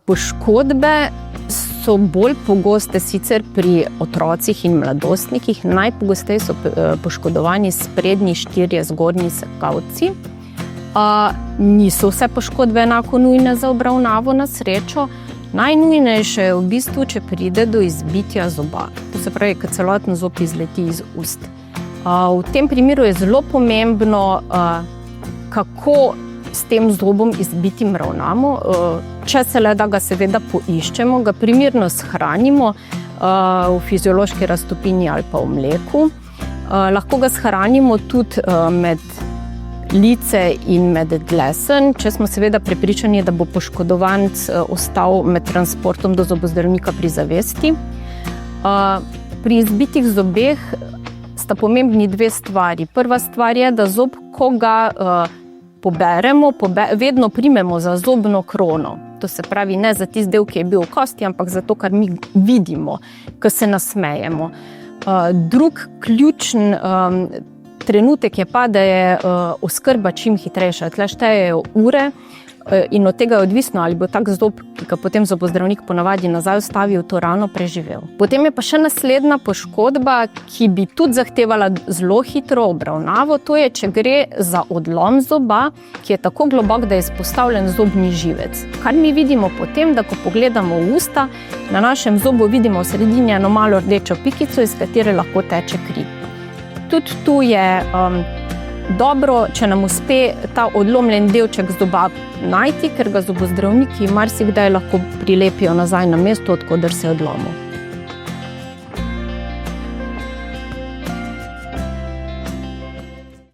Poškodbe so bolj pogoste sicer pri otrocih in mladostnikih. Najpogosteje so poškodovani sprednji štirje zgornji sekalci. Niso vse poškodbe enako nujne za obravnavo, na srečo. Najnujnejše je v bistvu, če pride do izbitja zoba. To se pravi, ko celoten zob izleti iz ust. V tem primeru je zelo pomembno, kako s tem zobom izbitim ravnamo. Če se le da ga seveda poiščemo, ga primerno shranimo v fiziološki raztopini ali pa v mleku. Lahko ga shranimo tudi med lice in med dlesen, če smo seveda prepričani, da bo poškodovanec ostal med transportom do zobozdravnika pri zavesti. Pri izbitih zobeh sta pomembni dve stvari. Prva stvar je, da zob, ko ga poberemo, vedno primemo za zobno krono. To se pravi, ne za tisti del, ki je bil v kosti, ampak za to, kar mi vidimo, ko se nasmejemo. Drug ključen trenutek je pa, da je oskrba čim hitrejša. Tle štejejo ure in od tega je odvisno, ali bo tak zob, ki ga potem zobozdravnik ponavadi nazaj vstavi, to rano preživel. Potem je pa še naslednja poškodba, ki bi tudi zahtevala zelo hitro obravnavo. To je, če gre za odlom zoba, ki je tako globok, da je izpostavljen zobni živec. Kar mi vidimo potem, da ko pogledamo v usta, na našem zobu vidimo v sredini eno malo rdečo pikico, iz katere lahko teče kri. Tudi tu je dobro, če nam uspe ta odlomljen delček zoba najti, ker ga zobozdravniki marsikdaj lahko prilepijo nazaj na mesto, od koder se je odlomil.